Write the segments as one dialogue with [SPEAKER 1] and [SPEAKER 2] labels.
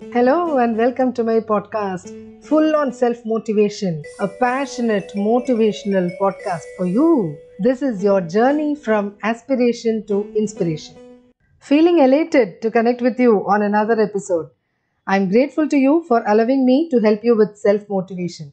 [SPEAKER 1] Hello and welcome to my podcast, full on self motivation, a passionate motivational podcast for you. This is your journey from aspiration to inspiration. Feeling elated to connect with you on another episode. I'm grateful to you for allowing me to help you with self motivation.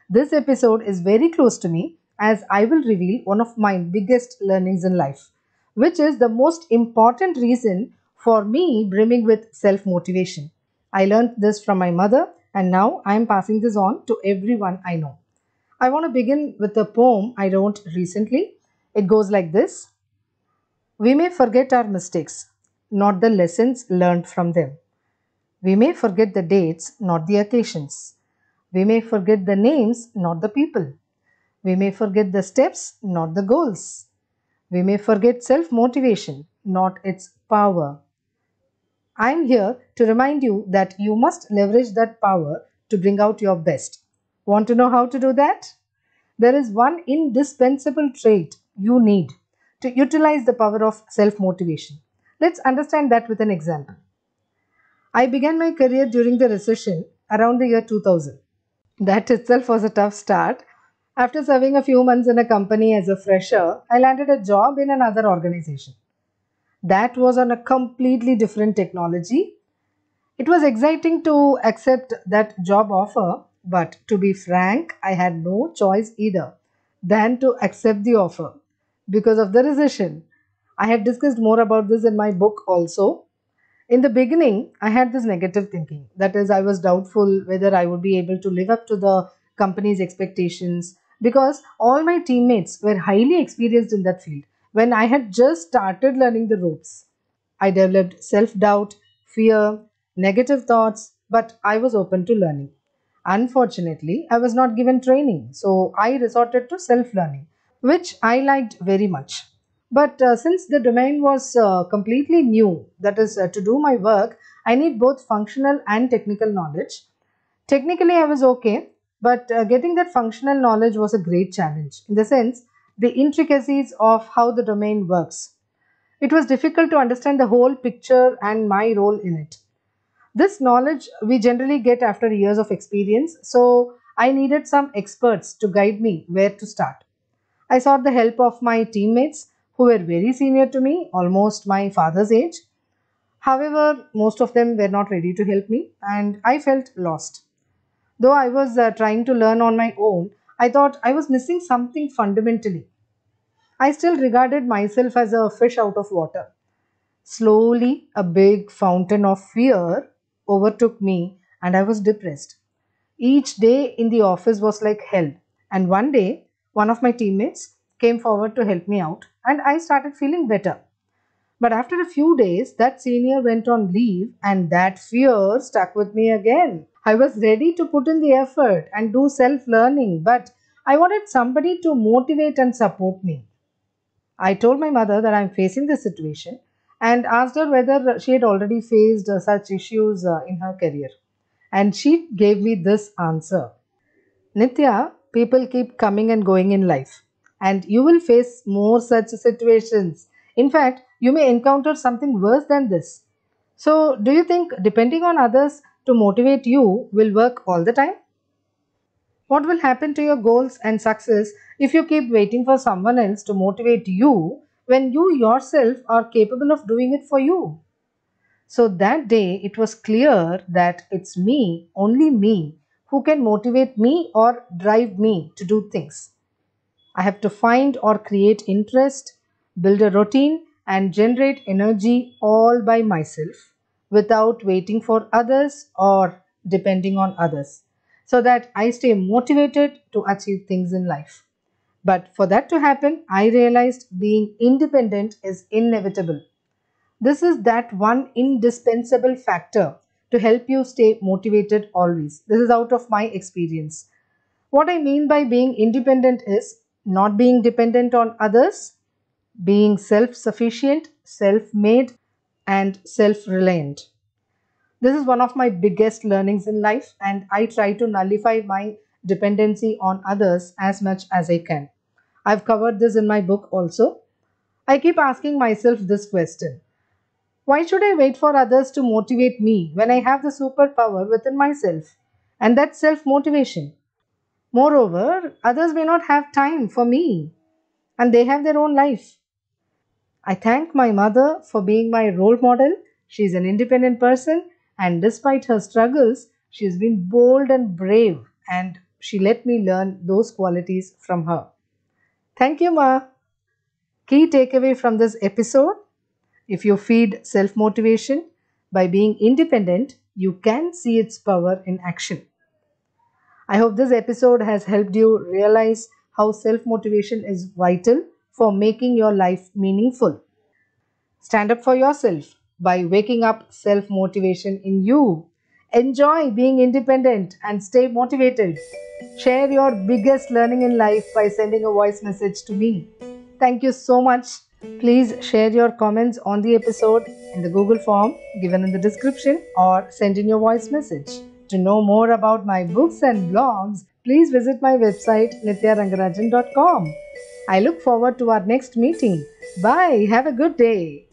[SPEAKER 1] This episode is very close to me as I will reveal one of my biggest learnings in life, which is the most important reason for me brimming with self motivation. I learned this from my mother and now I am passing this on to everyone I know. I want to begin with a poem I wrote recently. It goes like this. We may forget our mistakes, not the lessons learned from them. We may forget the dates, not the occasions. We may forget the names, not the people. We may forget the steps, not the goals. We may forget self motivation, not its power. I am here to remind you that you must leverage that power to bring out your best. Want to know how to do that? There is one indispensable trait you need to utilize the power of self motivation. Let's understand that with an example. I began my career during the recession around the year 2000. That itself was a tough start. After serving a few months in a company as a fresher, I landed a job in another organization. That was on a completely different technology. It was exciting to accept that job offer, but to be frank, I had no choice either than to accept the offer because of the recession. I had discussed more about this in my book also. In the beginning, I had this negative thinking. That is, I was doubtful whether I would be able to live up to the company's expectations because all my teammates were highly experienced in that field when I had just started learning the ropes. I developed self doubt, fear, negative thoughts, but I was open to learning. Unfortunately, I was not given training, so I resorted to self learning, which I liked very much. But since the domain was completely new, that is, to do my work, I need both functional and technical knowledge. Technically, I was okay, but getting that functional knowledge was a great challenge in the sense the intricacies of how the domain works. It was difficult to understand the whole picture and my role in it. This knowledge we generally get after years of experience, so I needed some experts to guide me where to start. I sought the help of my teammates who were very senior to me, almost my father's age. However, most of them were not ready to help me, and I felt lost. Though I was trying to learn on my own, I thought I was missing something fundamentally. I still regarded myself as a fish out of water. Slowly, a big fountain of fear overtook me, and I was depressed. Each day in the office was like hell. And one day, one of my teammates came forward to help me out, and I started feeling better. But after a few days, that senior went on leave, and that fear stuck with me again. I was ready to put in the effort and do self learning, but I wanted somebody to motivate and support me. I told my mother that I'm facing this situation and asked her whether she had already faced such issues in her career. And she gave me this answer. Nitya, people keep coming and going in life, and you will face more such situations. In fact, you may encounter something worse than this. So, do you think depending on others to motivate you will work all the time? What will happen to your goals and success if you keep waiting for someone else to motivate you when you yourself are capable of doing it for you? So that day it was clear that it's me, only me, who can motivate me or drive me to do things. I have to find or create interest, build a routine, and generate energy all by myself without waiting for others or depending on others so that I stay motivated to achieve things in life. But for that to happen, I realized being independent is inevitable. This is that one indispensable factor to help you stay motivated always. This is out of my experience. What I mean by being independent is not being dependent on others, being self sufficient, self made, and self reliant. This is one of my biggest learnings in life, and I try to nullify my dependency on others as much as I can. I've covered this in my book also. I keep asking myself this question. Why should I wait for others to motivate me when I have the superpower within myself? And that's self motivation. Moreover, others may not have time for me and they have their own life. I thank my mother for being my role model. She is an independent person, and despite her struggles, she has been bold and brave, and she let me learn those qualities from her. Thank you, Ma. Key takeaway from this episode: if you feed self motivation by being independent, you can see its power in action. I hope this episode has helped you realize how self motivation is vital for making your life meaningful. Stand up for yourself by waking up self motivation in you. Enjoy being independent and stay motivated. Share your biggest learning in life by sending a voice message to me. Thank you so much. Please share your comments on the episode in the Google form given in the description or send in your voice message. To know more about my books and blogs, please visit my website nityarangarajan.com. I look forward to our next meeting. Bye. Have a good day.